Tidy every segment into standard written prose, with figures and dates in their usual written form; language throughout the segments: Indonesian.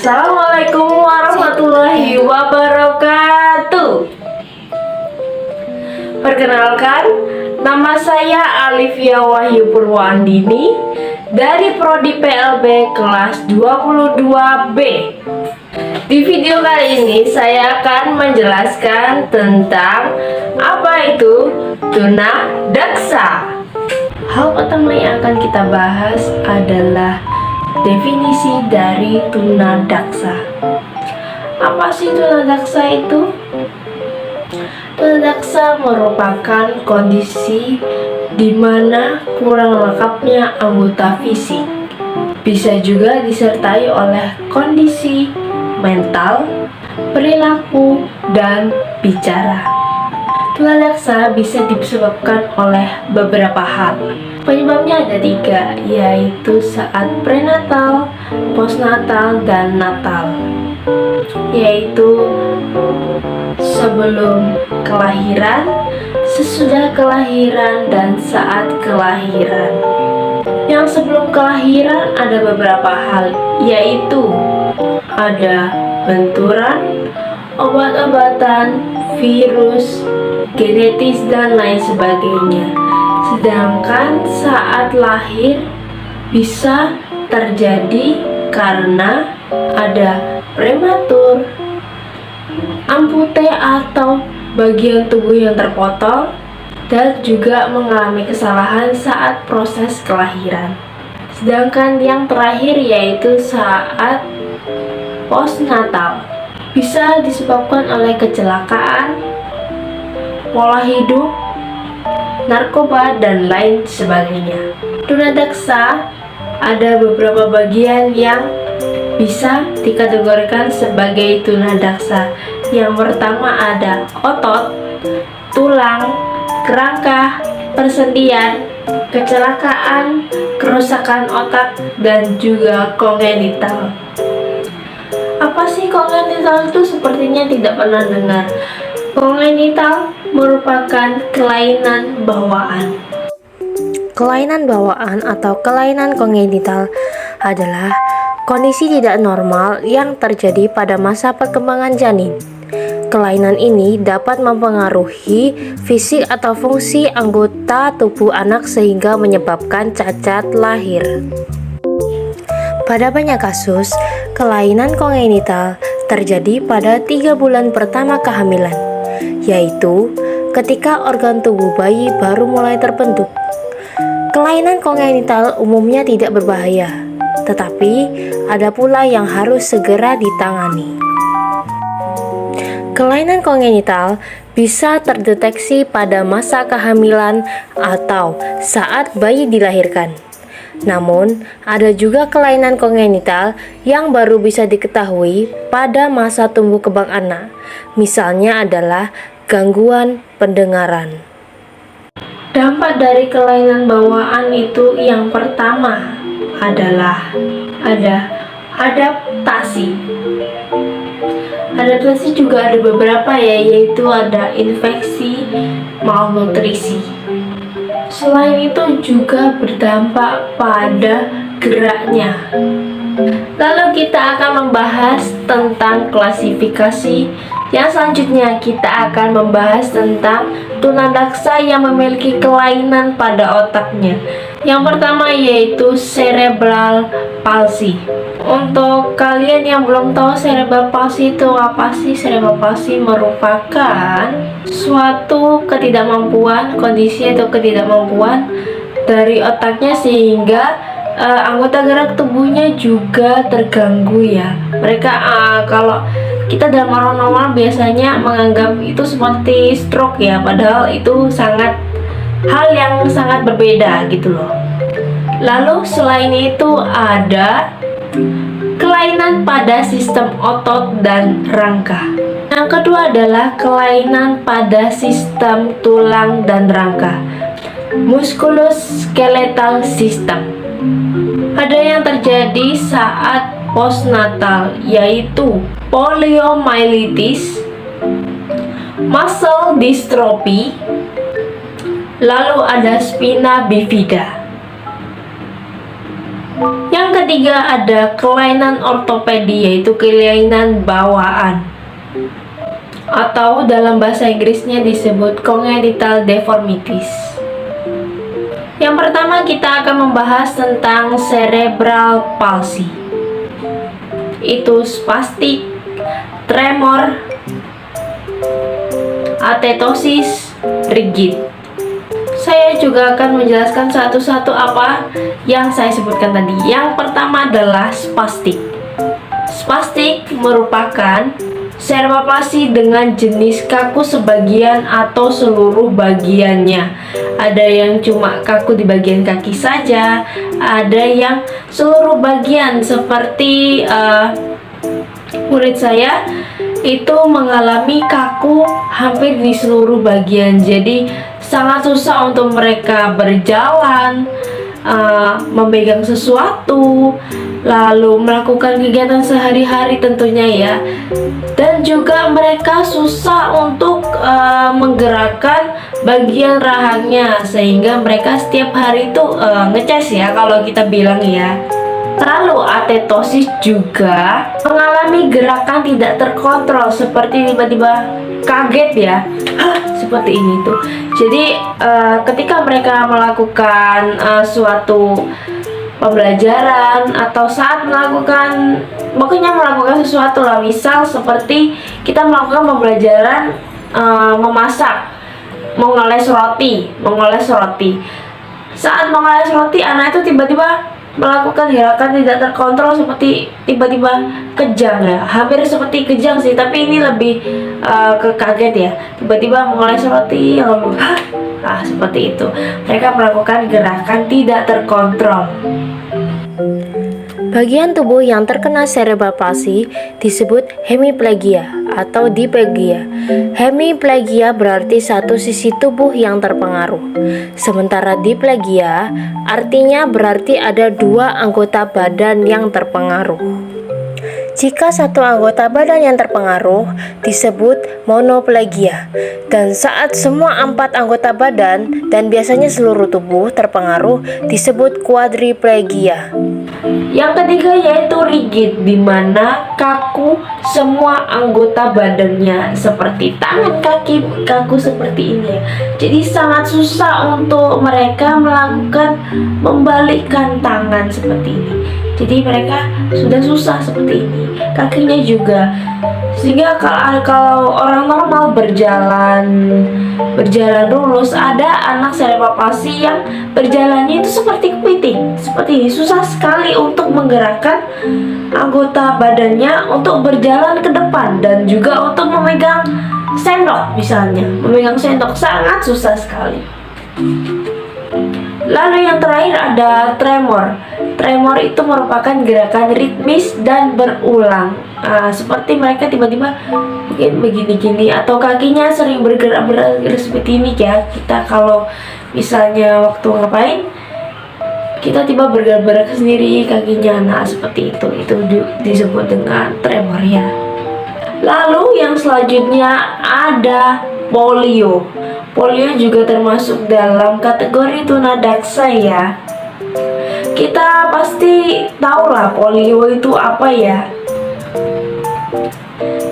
Assalamualaikum warahmatullahi wabarakatuh. Perkenalkan, nama saya Alivia Wahyu Purwandini dari Prodi PLB kelas 22B. Di video kali ini saya akan menjelaskan tentang apa itu tunadaksa. Hal pertama yang akan kita bahas adalah definisi dari tunadaksa. Apa sih tunadaksa itu? Tunadaksa merupakan kondisi di mana kurang lengkapnya anggota fisik. Bisa juga disertai oleh kondisi mental, perilaku, dan bicara. Tunadaksa bisa disebabkan oleh beberapa hal. Penyebabnya ada 3, yaitu saat prenatal, postnatal, dan natal. Yaitu sebelum kelahiran, sesudah kelahiran, dan saat kelahiran. Yang sebelum kelahiran ada beberapa hal, yaitu ada benturan, obat-obatan, virus, genetis, dan lain sebagainya. Sedangkan saat lahir bisa terjadi karena ada prematur, ampute atau bagian tubuh yang terpotong, dan juga mengalami kesalahan saat proses kelahiran. Sedangkan yang terakhir yaitu saat postnatal, bisa disebabkan oleh kecelakaan, pola hidup, narkoba, dan lain sebagainya. Tunadaksa ada beberapa bagian yang bisa dikategorikan sebagai tunadaksa. Yang pertama ada otot, tulang, kerangka, persendian, kecelakaan, kerusakan otak, dan juga kongenital. Apa sih kongenital itu? Sepertinya tidak pernah dengar. Kongenital merupakan kelainan bawaan. Kelainan bawaan atau kelainan kongenital adalah kondisi tidak normal yang terjadi pada masa perkembangan janin. Kelainan ini dapat mempengaruhi fisik atau fungsi anggota tubuh anak sehingga menyebabkan cacat lahir. Pada banyak kasus, kelainan kongenital terjadi pada 3 bulan pertama kehamilan, yaitu ketika organ tubuh bayi baru mulai terbentuk. Kelainan kongenital umumnya tidak berbahaya, tetapi ada pula yang harus segera ditangani. Kelainan kongenital bisa terdeteksi pada masa kehamilan atau saat bayi dilahirkan. Namun, ada juga kelainan kongenital yang baru bisa diketahui pada masa tumbuh kembang anak. Misalnya adalah gangguan pendengaran. Dampak dari kelainan bawaan itu yang pertama adalah ada adaptasi. Adaptasi juga ada beberapa yaitu ada infeksi, malnutrisi. Selain itu juga berdampak pada geraknya. Lalu kita akan membahas tentang klasifikasi. Yang selanjutnya kita akan membahas tentang tunadaksa yang memiliki kelainan pada otaknya. Yang pertama yaitu cerebral palsy. Untuk kalian yang belum tahu cerebral palsy itu apa sih? Cerebral palsy merupakan suatu ketidakmampuan, kondisi atau ketidakmampuan dari otaknya sehingga anggota gerak tubuhnya juga terganggu ya. Mereka kalau kita dalam orang normal biasanya menganggap itu seperti stroke ya, padahal itu hal yang sangat berbeda gitu loh. Lalu selain itu ada kelainan pada sistem otot dan rangka. Yang kedua adalah kelainan pada sistem tulang dan rangka, musculoskeletal system. Ada yang terjadi saat postnatal yaitu poliomyelitis, muscle dystrophy, lalu ada spina bifida. Yang Yang ketiga ada kelainan ortopedi, yaitu kelainan bawaan atau dalam bahasa Inggrisnya disebut congenital deformities. Yang pertama kita akan membahas tentang cerebral palsy. Itu spastik, tremor, atetosis, rigid. Saya juga akan menjelaskan satu-satu apa yang saya sebutkan tadi. Yang pertama adalah spastik. Spastik merupakan cerebral palsy dengan jenis kaku sebagian atau seluruh bagiannya. Ada yang cuma kaku di bagian kaki saja, ada yang seluruh bagian seperti murid saya itu mengalami kaku hampir di seluruh bagian. Jadi sangat susah untuk mereka berjalan, memegang sesuatu, lalu melakukan kegiatan sehari-hari tentunya ya. Dan juga mereka susah untuk menggerakkan bagian rahangnya, sehingga mereka setiap hari itu ngeces ya kalau kita bilang ya. Lalu atetosis juga mengalami gerakan tidak terkontrol, seperti tiba-tiba kaget ya, seperti ini tuh. Jadi ketika mereka melakukan suatu pembelajaran atau saat melakukan sesuatu lah, misal seperti kita melakukan pembelajaran memasak, mengoles roti. Saat mengoles roti, anak itu tiba-tiba melakukan gerakan tidak terkontrol, seperti tiba-tiba kejang ya, hampir seperti kejang sih, tapi ini lebih ke kaget ya. Tiba-tiba mengoles roti lalu seperti itu. Mereka melakukan gerakan tidak terkontrol. Bagian tubuh yang terkena cerebral palsy disebut hemiplegia atau diplegia. Hemiplegia berarti satu sisi tubuh yang terpengaruh. Sementara diplegia artinya berarti ada dua anggota badan yang terpengaruh. Jika satu anggota badan yang terpengaruh disebut monoplegia, dan saat semua 4 anggota badan dan biasanya seluruh tubuh terpengaruh disebut quadriplegia. Yang ketiga yaitu rigid, di mana kaku semua anggota badannya, seperti tangan, kaki kaku seperti ini ya. Jadi sangat susah untuk mereka melakukan membalikkan tangan seperti ini. Jadi mereka sudah susah seperti ini. Kakinya juga, sehingga kalau orang normal berjalan lurus, ada anak cerebral palsy yang berjalannya itu seperti kepiting, seperti ini. Susah sekali untuk menggerakkan anggota badannya untuk berjalan ke depan, dan juga untuk memegang sendok, misalnya memegang sendok sangat susah sekali. Lalu yang terakhir ada tremor. Tremor itu merupakan gerakan ritmis dan berulang, seperti mereka tiba-tiba mungkin begini-gini, atau kakinya sering bergerak seperti ini ya. Kita kalau misalnya waktu ngapain, kita tiba bergerak sendiri kakinya, seperti itu disebut dengan tremor ya. Lalu yang selanjutnya ada polio. Polio juga termasuk dalam kategori tunadaksa ya. Kita pasti tahu lah polio itu apa ya.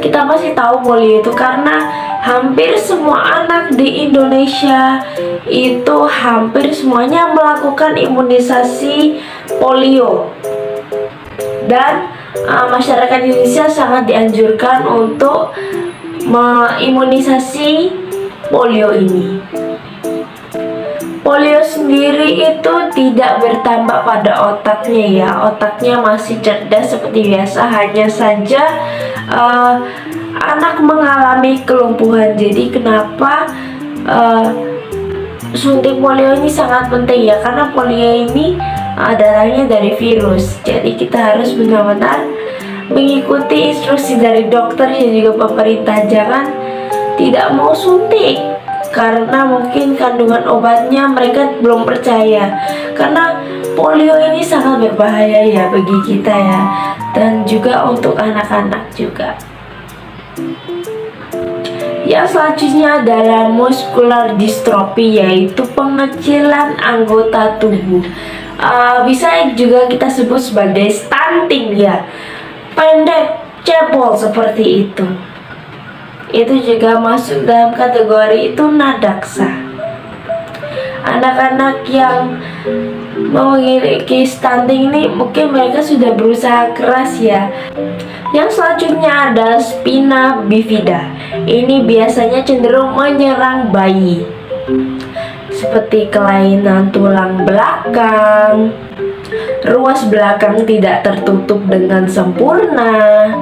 Kita pasti tahu polio itu karena hampir semua anak di Indonesia itu hampir semuanya melakukan imunisasi polio. Dan masyarakat Indonesia sangat dianjurkan untuk mengimunisasi polio ini. Polio sendiri itu tidak bertambah pada otaknya ya. Otaknya masih cerdas seperti biasa, hanya saja anak mengalami kelumpuhan. Jadi kenapa suntik polio ini sangat penting ya, karena polio ini darahnya dari virus. Jadi kita harus benar-benar mengikuti instruksi dari dokter dan juga pemerintah. Jangan tidak mau suntik karena mungkin kandungan obatnya mereka belum percaya, karena polio ini sangat berbahaya ya bagi kita ya, dan juga untuk anak-anak juga. Yang selanjutnya adalah muscular dystrophy, yaitu pengecilan anggota tubuh. bisa juga kita sebut sebagai stunting ya, pendek, cebol seperti itu. Itu juga masuk dalam kategori tunadaksa. Anak-anak yang memiliki stunting ini mungkin mereka sudah berusaha keras ya. Yang selanjutnya ada spina bifida. Ini biasanya cenderung menyerang bayi, seperti kelainan tulang belakang, ruas belakang tidak tertutup dengan sempurna,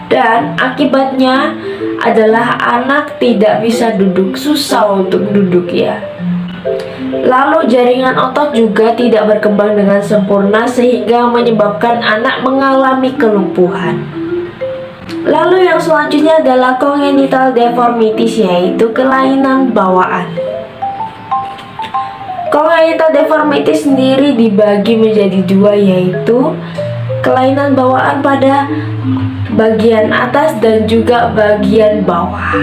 dan akibatnya adalah anak tidak bisa duduk, susah untuk duduk ya. Lalu jaringan otot juga tidak berkembang dengan sempurna sehingga menyebabkan anak mengalami kelumpuhan. Lalu yang selanjutnya adalah congenital deformities, yaitu kelainan bawaan. Congenital deformities sendiri dibagi menjadi dua, yaitu kelainan bawaan pada bagian atas dan juga bagian bawah.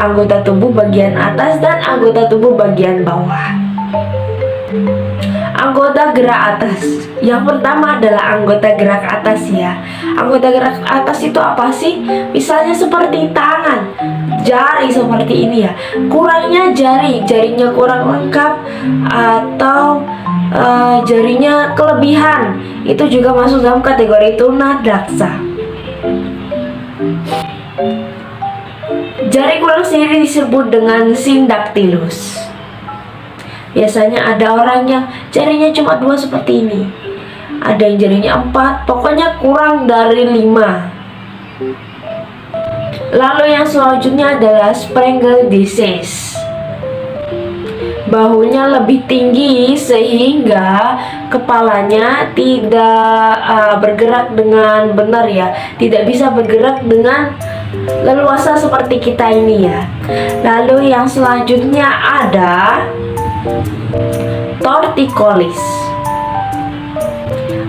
Anggota tubuh bagian atas dan anggota tubuh bagian bawah. Anggota gerak atas. Yang pertama adalah anggota gerak atas ya. Anggota gerak atas itu apa sih? Misalnya seperti tangan, jari seperti ini ya. Kurangnya jarinya kurang lengkap, atau jarinya kelebihan, itu juga masuk dalam kategori tunadaksa. Jari kurang sendiri disebut dengan sindaktilus. Biasanya ada orang yang jarinya cuma 2 seperti ini, ada yang jarinya 4, pokoknya kurang dari 5. Lalu yang selanjutnya adalah Sprengel disease. Bahunya lebih tinggi sehingga kepalanya tidak bergerak dengan benar ya, tidak bisa bergerak dengan leluasa seperti kita ini ya. Lalu yang selanjutnya ada torticollis,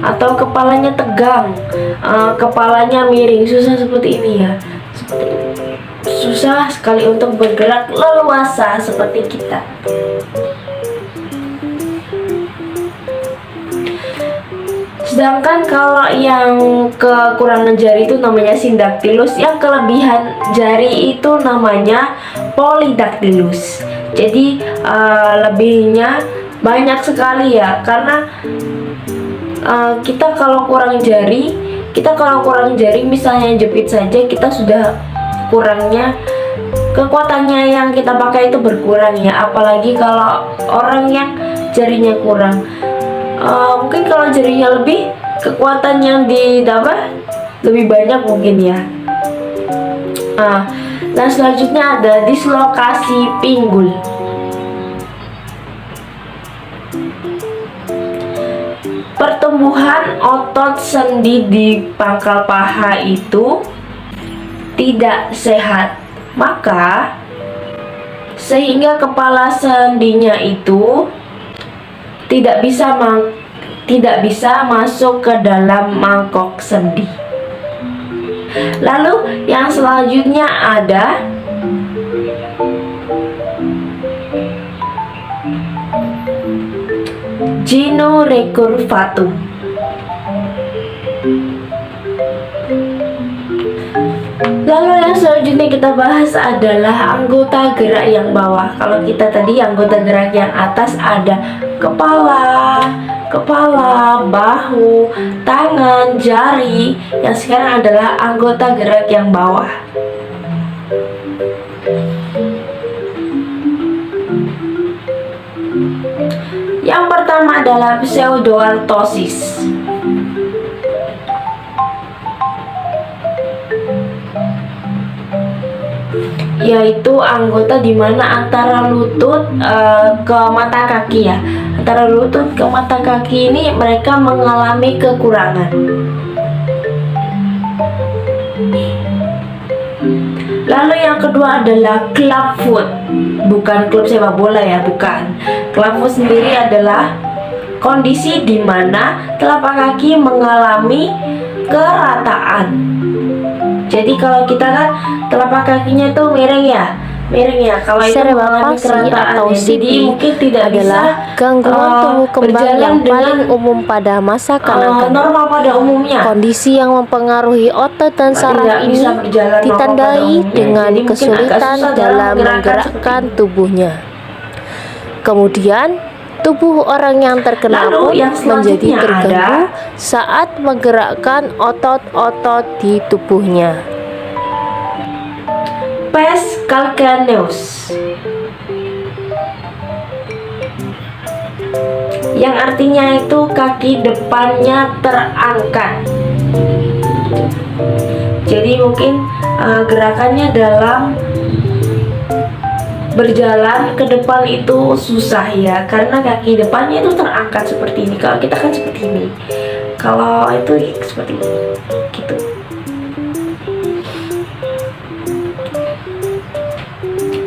atau kepalanya tegang, kepalanya miring, susah seperti ini ya, susah sekali untuk bergerak leluasa seperti kita. Sedangkan kalau yang kekurangan jari itu namanya sindaktilus, yang kelebihan jari itu namanya polydactylus. Jadi lebihnya banyak sekali ya, karena kita kalau kurang jari misalnya jepit saja kita sudah kurangnya, kekuatannya yang kita pakai itu berkurang ya, apalagi kalau orang yang jarinya kurang. Mungkin kalau jarinya lebih, kekuatan yang didapat lebih banyak mungkin ya. Nah selanjutnya ada dislokasi pinggul. Pertumbuhan otot sendi di pangkal paha itu tidak sehat, maka sehingga kepala sendinya itu tidak bisa masuk ke dalam mangkok sendi. Lalu yang selanjutnya ada genu recurvatum. Lalu yang selanjutnya kita bahas adalah anggota gerak yang bawah. Kalau kita tadi anggota gerak yang atas ada kepala, bahu, tangan, jari. Yang sekarang adalah anggota gerak yang bawah. Yang pertama adalah pseudoarthrosis. Yaitu anggota di mana antara lutut ke mata kaki ya. Antara lutut ke mata kaki ini mereka mengalami kekurangan. Lalu yang kedua adalah clubfoot. Bukan klub sepak bola ya, bukan. Clubfoot sendiri adalah kondisi di mana telapak kaki mengalami kerataan. Jadi kalau kita kan telapak kakinya tuh miring ya, miring ya kalau itu Cerebral mengalami palsy kerataan atau ya. Jadi CP mungkin tidak adalah bisa gangguan tumbuh kembang berjalan yang paling dengan umum pada masa kanak-kanak. normal pada umumnya. Kondisi yang mempengaruhi otot dan saraf Tidak ini bisa berjalan normal pada ditandai umumnya. dengan Jadi mungkin agak kesulitan susah dalam menggerakkan menggerakkan seperti tubuhnya. Kemudian, tubuh orang yang terkena Lalu, pun yang menjadi selanjutnya terganggu saat menggerakkan otot-otot di tubuhnya. pes calcaneus, yang artinya itu kaki depannya terangkat. Jadi mungkin gerakannya dalam berjalan ke depan itu susah ya, karena kaki depannya itu terangkat seperti ini. Kalau kita kan seperti ini, kalau itu seperti ini gitu.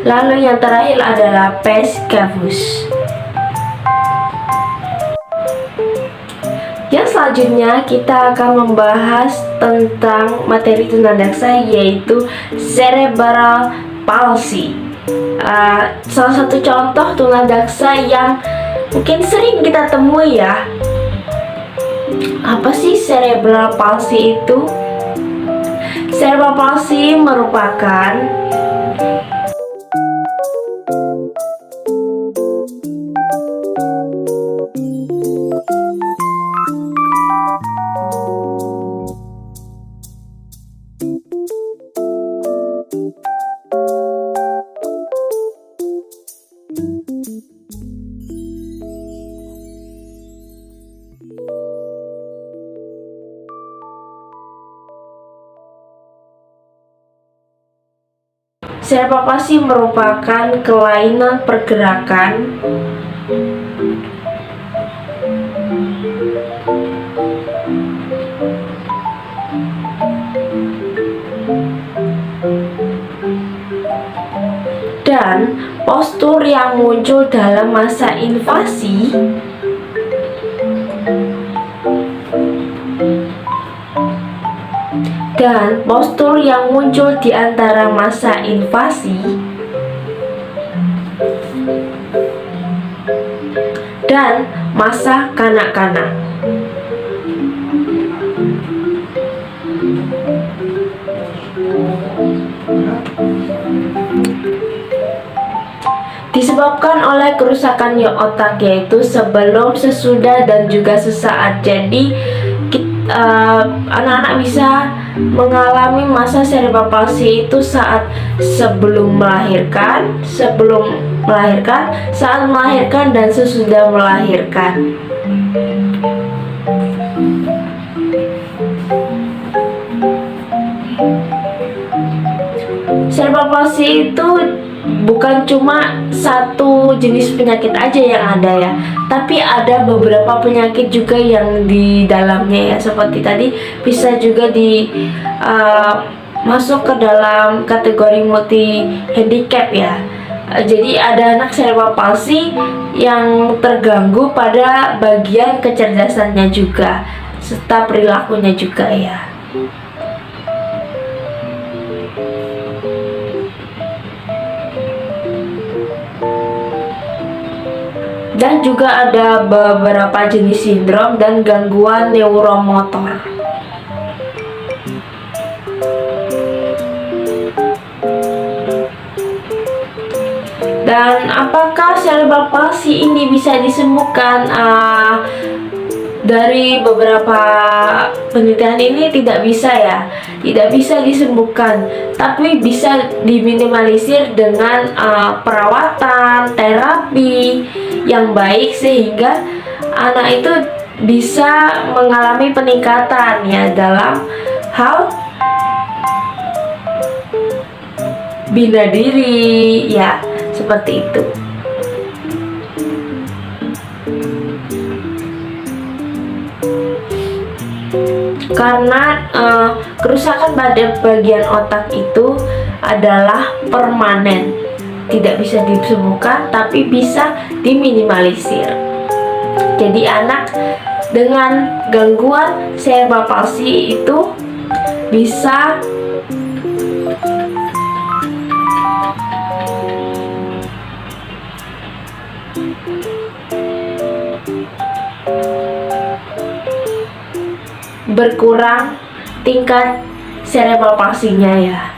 Lalu yang terakhir adalah pes cavus. Yang selanjutnya kita akan membahas tentang materi tunadaksa, yaitu cerebral palsy. Salah satu contoh tunadaksa yang mungkin sering kita temui ya. Apa sih cerebral palsy itu? Cerebral palsy merupakan cerebral palsy merupakan kelainan pergerakan dan postur yang muncul dalam masa invasi di antara masa invasi dan masa kanak-kanak. Disebabkan oleh kerusakan otak, yaitu sebelum, sesudah, dan juga sesaat. Jadi anak-anak bisa mengalami masa cerebral palsy itu saat sebelum melahirkan, saat melahirkan, dan sesudah melahirkan. Cerebral palsy itu bukan cuma satu jenis penyakit aja yang ada ya, tapi ada beberapa penyakit juga yang di dalamnya ya. Seperti tadi bisa juga masuk ke dalam kategori multi handicap ya. Jadi ada anak cerebral palsy yang terganggu pada bagian kecerdasannya juga, serta perilakunya juga ya. Dan juga ada beberapa jenis sindrom dan gangguan neuromotor. Dan apakah cerebral palsy ini bisa disembuhkan? Dari beberapa penelitian ini tidak bisa ya, tidak bisa disembuhkan, tapi bisa diminimalisir dengan perawatan, terapi yang baik, sehingga anak itu bisa mengalami peningkatan ya dalam hal bina diri ya, seperti itu. Karena kerusakan pada bagian otak itu adalah permanen, tidak bisa disembuhkan tapi bisa diminimalisir. Jadi anak dengan gangguan cerebral palsy itu bisa berkurang tingkat cerebral palsinya ya.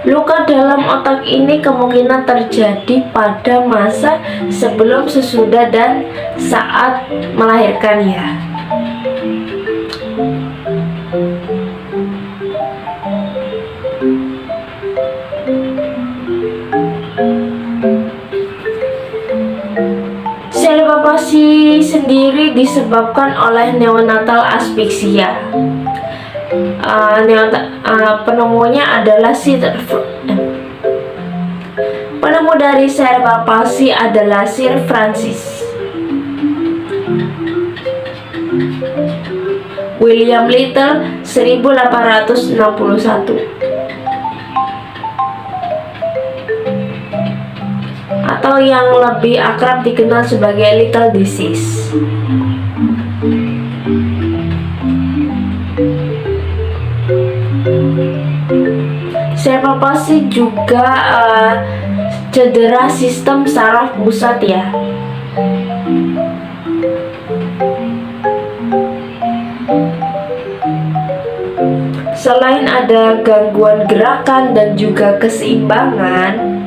Luka dalam otak ini kemungkinan terjadi pada masa sebelum, sesudah, dan saat melahirkan ya. Cerebral palsy sendiri disebabkan oleh neonatal asphyxia. Penemunya adalah penemu dari cerebral palsy adalah Sir Francis William Little 1861, atau yang lebih akrab dikenal sebagai Little Disease. Cerebral palsy juga cedera sistem saraf pusat ya. Selain ada gangguan gerakan dan juga keseimbangan,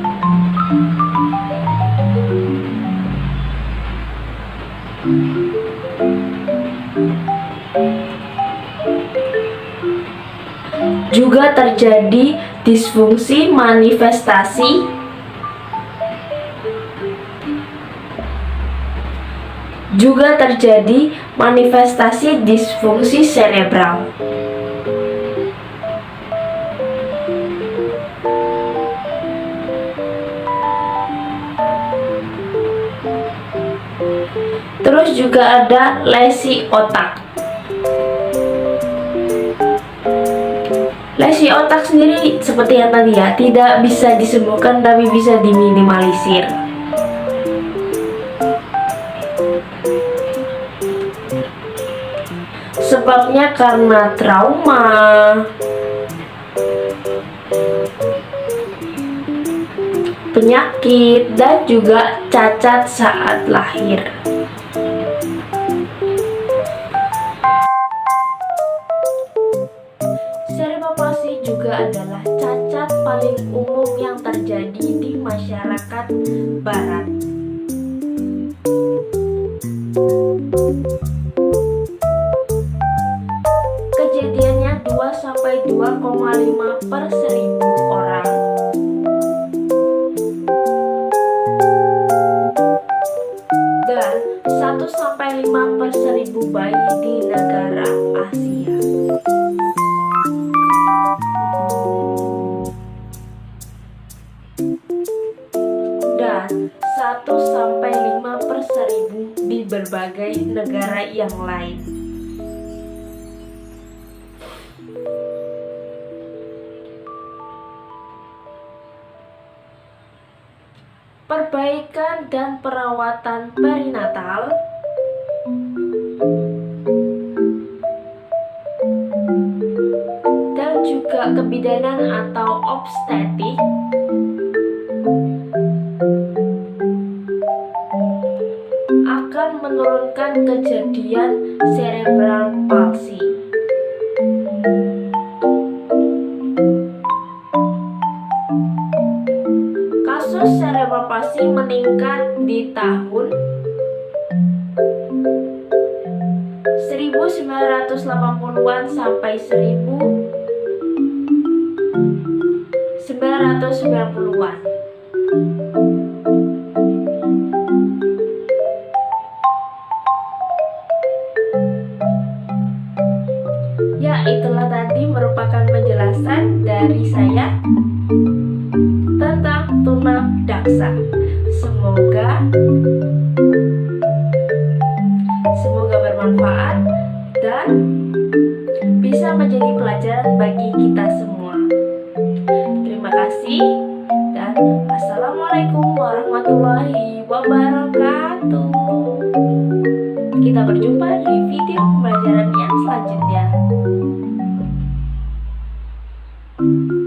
juga terjadi disfungsi manifestasi disfungsi cerebral. Terus juga ada lesi otak. Lesi otak sendiri seperti yang tadi ya, tidak bisa disembuhkan tapi bisa diminimalisir. Sebabnya karena trauma, penyakit, dan juga cacat saat lahir. Cerebral palsy juga adalah cacat paling umum yang terjadi di masyarakat barat. Kejadiannya 2-2,5 per 1000 orang. Dan 1-5 per 1000 bayi di negara Asia. Dan 1-5 per 1000 di berbagai negara yang lain. Perbaikan dan perawatan perinatal, dan juga kebidanan atau obstetrik akan menurunkan kejadian cerebral palsy. Kasus cerebral palsy meningkat di tahun 1980-an sampai 1990-an. Ya, itulah tadi merupakan penjelasan dari saya tentang tunadaksa. Semoga bermanfaat dan bisa menjadi pelajaran bagi kita semua. Terima kasih dan assalamualaikum warahmatullahi wabarakatuh. Kita berjumpa di video pembelajaran yang selanjutnya. Thank